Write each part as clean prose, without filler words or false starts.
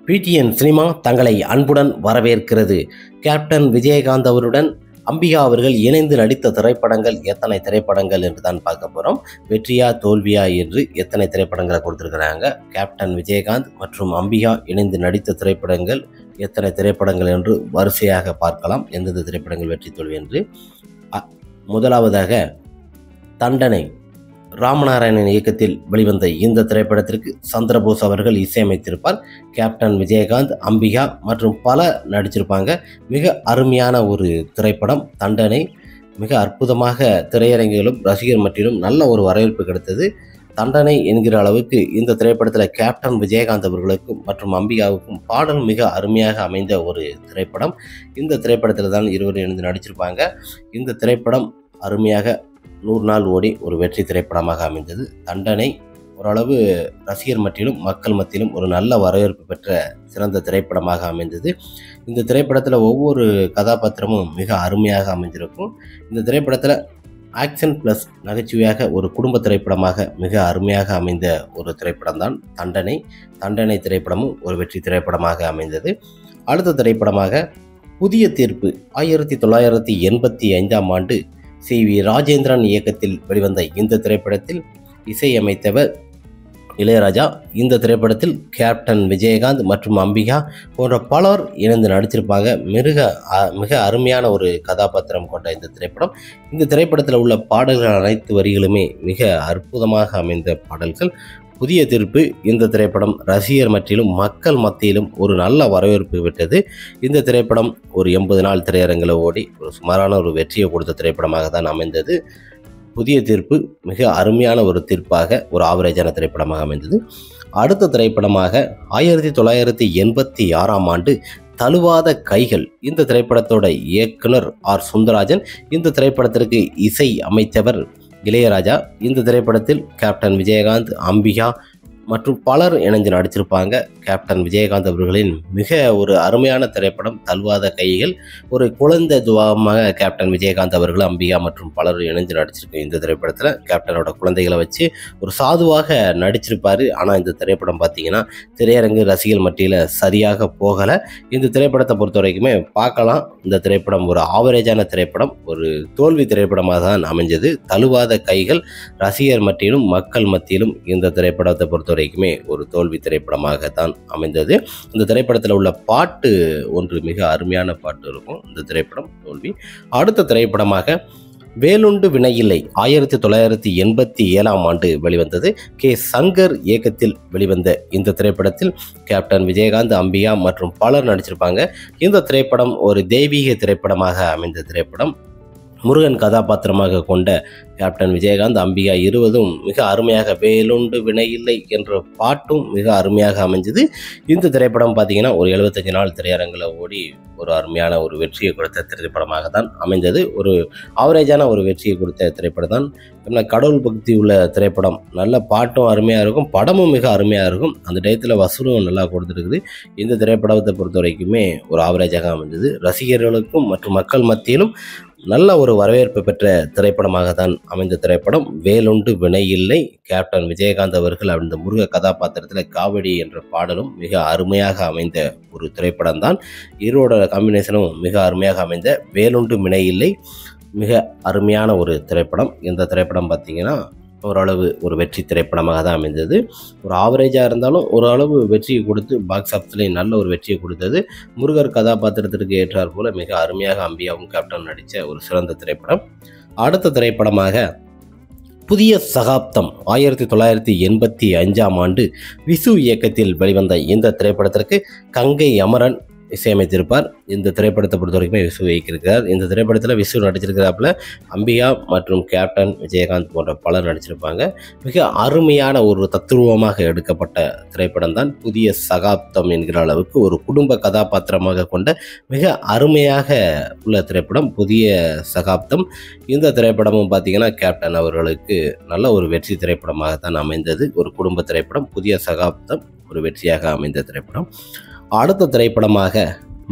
PTN cinema தங்களை அன்புடன் வரவேற்கிறது. கேப்டன் விஜயகாந்த் அவருடன் அம்பிகா அவர்கள் இணைந்து நடித்த திரைப்படங்கள் எத்தனை திரைப்படங்கள் என்று தான் பார்க்க போகிறோம். வெற்றியா தோல்வியா என்று எத்தனை திரைப்படங்களை கொடுத்துருக்குறாங்க. கேப்டன் விஜயகாந்த் மற்றும் அம்பிகா இணைந்து நடித்த திரைப்படங்கள் எத்தனை திரைப்படங்கள் என்று வரிசையாக பார்க்கலாம். எந்தெந்த திரைப்படங்கள் வெற்றி தோல்வி என்று. முதலாவதாக தண்டனை, ராமநாராயணன் இயக்கத்தில் வெளிவந்த இந்த திரைப்படத்திற்கு சந்திரபோஸ் அவர்கள் இசையமைத்திருப்பார். கேப்டன் விஜயகாந்த், அம்பிகா மற்றும் பல நடிச்சிருப்பாங்க. மிக அருமையான ஒரு திரைப்படம் தண்டனை. மிக அற்புதமாக திரையரங்கிலும் ரசிகர் மட்டிலும் நல்ல ஒரு வரவேற்பு கிடைத்தது. தண்டனை என்கிற அளவுக்கு இந்த திரைப்படத்தில் கேப்டன் விஜயகாந்த் அவர்களுக்கும் மற்றும் அம்பிகாவுக்கும் பாடல் மிக அருமையாக அமைந்த ஒரு திரைப்படம். இந்த திரைப்படத்தில் தான் இருவரும் இணைந்து நடிச்சிருப்பாங்க. இந்த திரைப்படம் அருமையாக 100 நாள் ஓடி ஒரு வெற்றி திரைப்படமாக அமைந்தது. தண்டனை ஓரளவு ரசிகர் மத்தியிலும் மக்கள் மத்தியிலும் ஒரு நல்ல வரவேற்பு பெற்ற சிறந்த திரைப்படமாக அமைந்தது. இந்த திரைப்படத்தில் ஒவ்வொரு கதாபாத்திரமும் மிக அருமையாக அமைந்திருக்கும். இந்த திரைப்படத்தில் ஆக்ஷன் ப்ளஸ் நகைச்சுவையாக ஒரு குடும்ப திரைப்படமாக மிக அருமையாக அமைந்த ஒரு திரைப்படம் தான் தண்டனை. தண்டனை திரைப்படமும் ஒரு வெற்றி திரைப்படமாக அமைந்தது. அடுத்த திரைப்படமாக புதிய தீர்ப்பு, 1985ஆம் ஆண்டு சி.வி. ராஜேந்திரன் இயக்கத்தில் வெளிவந்த இந்த திரைப்படத்தில் இசையமைத்தவர் இளையராஜா. இந்த திரைப்படத்தில் கேப்டன் விஜயகாந்த் மற்றும் அம்பிகா போன்ற பலர் இணைந்து நடிச்சிருப்பாங்க. மிக அருமையான ஒரு கதாபாத்திரம் கொண்ட இந்த திரைப்படம். இந்த திரைப்படத்தில் உள்ள பாடல்கள் அனைத்து வரிகளுமே மிக அற்புதமாக அமைந்த பாடல்கள். புதிய தீர்ப்பு இந்த திரைப்படம் ரசிகர் மத்தியிலும் மக்கள் மத்தியிலும் ஒரு நல்ல வரவேற்பு பெற்றது. இந்த திரைப்படம் ஒரு 80 நாள் திரையரங்கில் ஓடி ஒரு சுமாரான ஒரு வெற்றியை கொடுத்த திரைப்படமாக தான் அமைந்தது. புதிய தீர்ப்பு மிக அருமையான ஒரு தீர்ப்பாக ஒரு ஆவரேஜான திரைப்படமாக அமைந்தது. அடுத்த திரைப்படமாக 1986ஆம் ஆண்டு தழுவாத கைகள். இந்த திரைப்படத்தோட இயக்குனர் ஆர். சுந்தரராஜன். இந்த திரைப்படத்திற்கு இசை அமைத்தவர் இளையராஜா. இந்த திரைப்படத்தில் கேப்டன் விஜயகாந்த், அம்பிகா மற்றும் பலர் இணைஞ்சு நடிச்சிருப்பாங்க. கேப்டன் விஜயகாந்த் அவர்களின் மிக ஒரு அருமையான திரைப்படம் தழுவாத கைகள். ஒரு குழந்தை துவாமாக கேப்டன் விஜயகாந்த் அவர்கள், அம்பிகா மற்றும் பலர் இணைஞ்சு நடிச்சிருக்கு. இந்த திரைப்படத்தில் கேப்டனோட குழந்தைகளை வச்சு ஒரு சாதுவாக நடிச்சிருப்பார். ஆனால் இந்த திரைப்படம் பார்த்தீங்கன்னா திரையரங்கு ரசிகர் மத்தியில் சரியாக போகலை. இந்த திரைப்படத்தை பொறுத்த வரைக்குமே பார்க்கலாம். இந்த திரைப்படம் ஒரு ஆவரேஜான திரைப்படம், ஒரு தோல்வி திரைப்படமாக தான் அமைஞ்சது. தழுவாத கைகள் ரசிகர் மத்தியிலும் மக்கள் மத்தியிலும் இந்த திரைப்படத்தை பொறுத்த வரைக்குமே ஒரு தோல்வி திரைப்படமாக தான் அமைந்தது. இந்த திரைப்படத்தில் உள்ள பாட்டு ஒன்று மிக அருமையான பாட்டு இருக்கும். இந்த திரைப்படம் தோல்வி. அடுத்த திரைப்படமாக வேலுண்டு வினையில்லை, 1987ஆம் ஆண்டு வெளிவந்தது. கே. சங்கர் இயக்கத்தில் வெளிவந்த இந்த திரைப்படத்தில் கேப்டன் விஜயகாந்த், அம்பிகா மற்றும் பலர் நடிச்சிருப்பாங்க. இந்த திரைப்படம் ஒரு தெய்வீக திரைப்படமாக அமைந்த திரைப்படம். முருகன் கதாபாத்திரமாக கொண்ட கேப்டன் விஜயகாந்த், அம்பிகா இருவதும் மிக அருமையாக வேலுண்டு வினையில்லை என்ற பாட்டும் மிக அருமையாக அமைஞ்சது. இந்த திரைப்படம் பார்த்தீங்கன்னா ஒரு 75 நாள் திரையரங்கில் ஓடி ஒரு அருமையான ஒரு வெற்றியை கொடுத்த திரைப்படமாக தான் அமைந்தது. ஒரு ஆவரேஜான ஒரு வெற்றியை கொடுத்த திரைப்படம் தான். கடவுள் பக்தி உள்ள திரைப்படம். நல்ல பாட்டும் அருமையாக இருக்கும், படமும் மிக அருமையாக இருக்கும். அந்த டயத்தில் வசூலும் நல்லா கொடுத்துருக்குது. இந்த திரைப்படத்தை பொறுத்த வரைக்குமே ஒரு ஆவரேஜாக அமைஞ்சது. ரசிகர்களுக்கும் மற்றும் மக்கள் மத்தியிலும் நல்ல ஒரு வரவேற்பு பெற்ற திரைப்படமாக தான் அமைந்த திரைப்படம் வேலுண்டு வினையில்லை. கேப்டன் விஜயகாந்த் அவர்கள் அந்த முருக கதாபாத்திரத்தில் காவடி என்ற பாடலும் மிக அருமையாக அமைந்த ஒரு திரைப்படம் தான். இருவரோட காம்பினேஷனும் மிக அருமையாக அமைந்த வேலுண்டு வினையில்லை மிக அருமையான ஒரு திரைப்படம். இந்த திரைப்படம் பார்த்தீங்கன்னா ஓரளவு ஒரு வெற்றி திரைப்படமாக தான் அமைந்தது. ஒரு ஆவரேஜாக இருந்தாலும் ஓரளவு வெற்றியை கொடுத்து பாக்ஸ் ஆஃபீஸ்லேயும் நல்ல ஒரு வெற்றியை கொடுத்தது. முருகர் கதாபாத்திரத்திற்கு ஏற்றார் போல மிக அருமையாக அம்பியாவும் கேப்டன் நடித்த ஒரு சிறந்த திரைப்படம். அடுத்த திரைப்படமாக புதிய சகாப்தம், 1985ஆம் ஆண்டு விசு இயக்கத்தில் வெளிவந்த இந்த திரைப்படத்திற்கு கங்கை அமரன் இசையமைத்திருப்பார். இந்த திரைப்படத்தை பொறுத்த வரைக்குமே விசு இயக்கியிருக்கிறார். இந்த திரைப்படத்தில் விசு நடிச்சிருக்கிறாப்புல. அம்பிகா மற்றும் கேப்டன் விஜயகாந்த் போன்ற பலர் நடிச்சிருப்பாங்க. மிக அருமையான ஒரு தத்துருவமாக எடுக்கப்பட்ட திரைப்படம் தான் புதிய சகாப்தம் என்கிற அளவுக்கு ஒரு குடும்ப கதாபாத்திரமாக கொண்ட மிக அருமையாக உள்ள திரைப்படம் புதிய சகாப்தம். இந்த திரைப்படமும் பார்த்தீங்கன்னா கேப்டன் அவர்களுக்கு நல்ல ஒரு வெற்றி திரைப்படமாக தான் அமைந்தது. ஒரு குடும்ப திரைப்படம் புதிய சகாப்தம் ஒரு வெற்றியாக அமைந்த திரைப்படம். அடுத்த திரைப்படமாக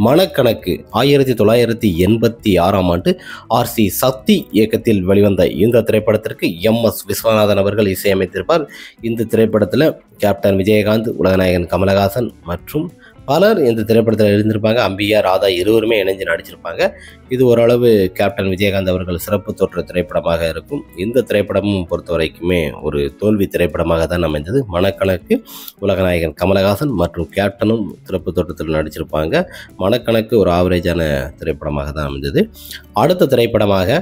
மனக்கணக்கு, 1986ஆம் ஆண்டு ஆர்.சி. சக்தி இயக்கத்தில் வெளிவந்த இந்த திரைப்படத்திற்கு எம்.எஸ். விஸ்வநாதன் அவர்கள் இசையமைத்திருப்பார். இந்த திரைப்படத்தில் கேப்டன் விஜயகாந்த், உலகநாயகன் கமலஹாசன் மற்றும் பலர் இந்த திரைப்படத்தில் இருந்திருப்பாங்க. அம்பிகா, ராதா இருவருமே இணைஞ்சு நடிச்சிருப்பாங்க. இது ஓரளவு கேப்டன் விஜயகாந்த் அவர்கள் சிறப்பு தோற்ற திரைப்படமாக இருக்கும். இந்த திரைப்படமும் பொறுத்த வரைக்குமே ஒரு தோல்வி திரைப்படமாக தான் அமைந்தது. மனக்கணக்கு உலகநாயகன் கமலஹாசன் மற்றும் கேப்டனும் சிறப்பு தோற்றத்தில் நடிச்சிருப்பாங்க. மனக்கணக்கு ஒரு ஆவரேஜான திரைப்படமாக தான் அமைந்தது. அடுத்த திரைப்படமாக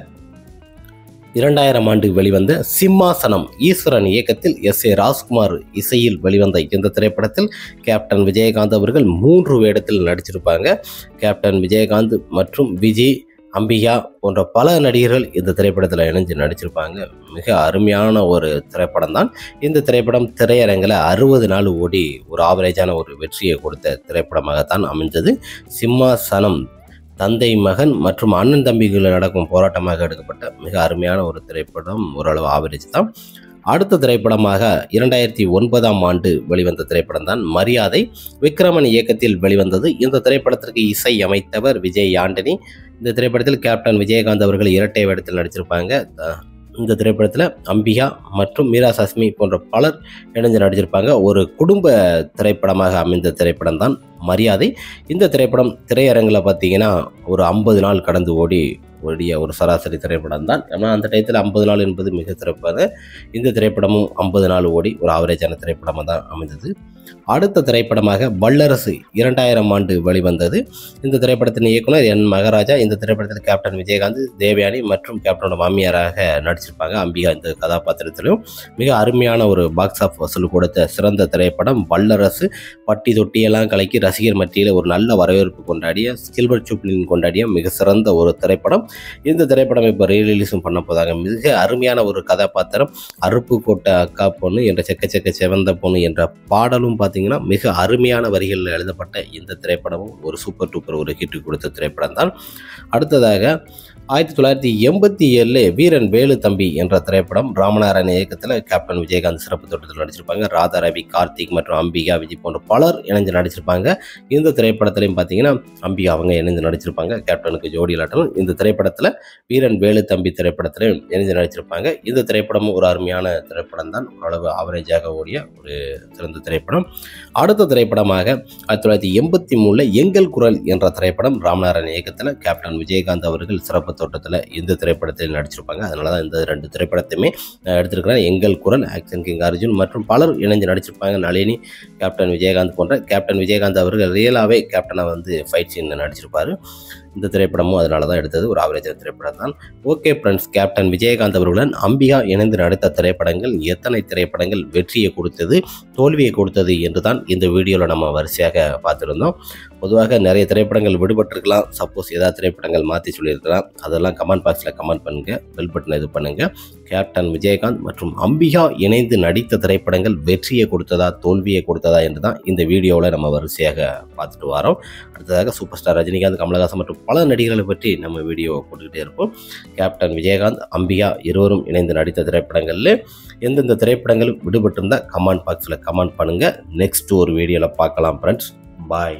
2000 ஆண்டு வெளிவந்த சிம்மாசனம் ஈஸ்வரன் இயக்கத்தில் எஸ்.ஏ. ராஜ்குமார் இசையில் வெளிவந்த இந்த திரைப்படத்தில் கேப்டன் விஜயகாந்த் அவர்கள் 3 வேடத்தில் நடிச்சிருப்பாங்க. கேப்டன் விஜயகாந்த் மற்றும் விஜய், அம்பிகா போன்ற பல நடிகர்கள் இந்த திரைப்படத்தில் இணைஞ்சு நடிச்சிருப்பாங்க. மிக அருமையான ஒரு திரைப்படம் தான். இந்த திரைப்படம் திரையரங்கில் 60 நாள் ஓடி ஒரு ஆவரேஜான ஒரு வெற்றியை கொடுத்த திரைப்படமாகத்தான் அமைந்தது. சிம்மாசனம் தந்தை மகன் மற்றும் அண்ணன் தம்பிகள் நடக்கும் போராட்டமாக எடுக்கப்பட்ட மிக அருமையான ஒரு திரைப்படம். ஓரளவு ஆவரேஜ் தான். அடுத்த திரைப்படமாக 2009 ஆண்டு வெளிவந்த திரைப்படம் தான் மரியாதை. விக்ரமன் இயக்கத்தில் வெளிவந்தது. இந்த திரைப்படத்திற்கு இசை அமைத்தவர் விஜய் ஆண்டனி. இந்த திரைப்படத்தில் கேப்டன் விஜயகாந்த் அவர்கள் இரட்டை வேடத்தில் நடிச்சிருப்பாங்க. இந்த திரைப்படத்தில் அம்பிகா மற்றும் மீரா சஸ்மி போன்ற பலர் இணைந்து நடிச்சிருப்பாங்க. ஒரு குடும்ப திரைப்படமாக அமைந்த திரைப்படம் தான் மரியாதை. இந்த திரைப்படம் திரையரங்கில் பார்த்தீங்கன்னா ஒரு 50 நாள் கடந்து ஓடிய ஒரு சராசரி திரைப்படம் தான். ஏன்னா அந்த டயத்தில் 50 நாள் என்பது மிக சிறப்பாக. இந்த திரைப்படமும் 50 நாள் ஓடி ஒரு ஆவரேஜான திரைப்படமாக தான் அமைந்தது. அடுத்த திரைப்படமாக வல்லரசு 2000 ஆண்டு வெளிவந்தது. இந்த திரைப்படத்தின் இயக்குனர் என் மகராஜா. இந்த திரைப்படத்தில் கேப்டன் விஜயகாந்த், தேவயானி மற்றும் கேப்டனோட மாமியாராக நடிச்சிருப்பாங்க. அம்பிகா இந்த கதாபாத்திரத்திலும் மிக அருமையான ஒரு பாக்ஸ் ஆஃப் வசூல் கொடுத்த சிறந்த திரைப்படம் வல்லரசு. பட்டி தொட்டியெல்லாம் கலக்கி ரசிகர் மத்தியில் ஒரு நல்ல வரவேற்பு கொண்டாடிய, சில்வர் ஜூப்ளின் கொண்டாடிய மிக சிறந்த ஒரு திரைப்படம். இந்த திரைப்படம் இப்போ ரீரிலீஸும் பண்ண போதாங்க. மிக அருமையான ஒரு கதாபாத்திரம். அருப்பு போட்ட அக்கா பொண்ணு என்ற செக்க செவந்த பொண்ணு என்ற பாடலும் பார்த்தீங்கன்னா மிக அருமையான வரிகளில் எழுதப்பட்ட இந்த திரைப்படமும் ஒரு சூப்பர் டூப்பர் ஒரு ஹிட் கொடுத்த திரைப்படம் தான். அடுத்ததாக 1987 வீரன் வேலு தம்பி என்ற திரைப்படம் ராமநாராயண இயக்கத்தில் கேப்டன் விஜயகாந்த் சிறப்பு தோற்றத்தில் நடிச்சிருப்பாங்க. ராதா ரவி, கார்த்திக் மற்றும் அம்பிகா, விஜய் போன்ற பலர் இணைந்து நடிச்சிருப்பாங்க. இந்த திரைப்படத்திலையும் பார்த்தீங்கன்னா அம்பிகா அவங்க இணைந்து நடிச்சிருப்பாங்க. கேப்டனுக்கு ஜோடியாட்டம். இந்த திரைப்படத்தில் வீரன் வேலு தம்பி திரைப்படத்திலையும் இணைந்து நடிச்சிருப்பாங்க. இந்த திரைப்படமும் ஒரு அருமையான திரைப்படம் தான். ஓரளவு ஆவரேஜாக ஓடிய ஒரு சிறந்த திரைப்படம். அடுத்த திரைப்படமாக 1983 எங்கள் குரல் என்ற திரைப்படம் ராமநாராயண இயக்கத்தில் கேப்டன் விஜயகாந்த் அவர்கள் சிறப்பு தோட்டத்தில் இந்த திரைப்படத்தில் நடிச்சிருப்பாங்க. அதனால தான் இந்த 2 திரைப்படத்தையுமே எடுத்திருக்கிறேன். எங்கள் குரல், ஆக்ஷன் கிங் அர்ஜுன் மற்றும் பலர் இணைஞ்சு நடிச்சிருப்பாங்க. நளினி, கேப்டன் விஜயகாந்த் போன்ற கேப்டன் விஜயகாந்த் அவர்கள் ரியலாகவே கேப்டனை ஃபைட் சீன் நடிச்சிருப்பார். இந்த திரைப்படமும் அதனால தான் எடுத்தது. ஒரு ஆவரேஜான திரைப்படம் தான். ஓகே ஃப்ரெண்ட்ஸ், கேப்டன் விஜயகாந்த் அவர்களுடன் அம்பிகா இணைந்து நடித்த திரைப்படங்கள் எத்தனை திரைப்படங்கள் வெற்றியை கொடுத்தது, தோல்வியை கொடுத்தது என்று தான் இந்த வீடியோவில் நம்ம வரிசையாக பார்த்துருந்தோம். பொதுவாக நிறைய திரைப்படங்கள் விடுபட்டிருக்கலாம். சப்போஸ் ஏதாவது திரைப்படங்கள் மாற்றி சொல்லியிருக்கலாம். அதெல்லாம் கமெண்ட் பாக்ஸில் கமெண்ட் பண்ணுங்கள். பெல் பட்டனை இது பண்ணுங்கள். கேப்டன் விஜயகாந்த் மற்றும் அம்பிகா இணைந்து நடித்த திரைப்படங்கள் வெற்றியை கொடுத்ததா, தோல்வியை கொடுத்ததா என்று தான் இந்த வீடியோவில் நம்ம வரிசையாக பார்த்துட்டு வரோம். அடுத்ததாக சூப்பர் ஸ்டார் ரஜினிகாந்த், கமலஹாசன் மற்றும் பல நடிகர்களை பற்றி நம்ம வீடியோ போட்டுக்கிட்டே இருப்போம். கேப்டன் விஜயகாந்த், அம்பிகா இருவரும் இணைந்து நடித்த திரைப்படங்களில் எந்தெந்த திரைப்படங்கள் விடுபட்டிருந்தால் கமெண்ட் பாக்ஸில் கமெண்ட் பண்ணுங்கள். நெக்ஸ்ட் ஒரு வீடியோவில் பார்க்கலாம் ஃப்ரெண்ட்ஸ். பாய்.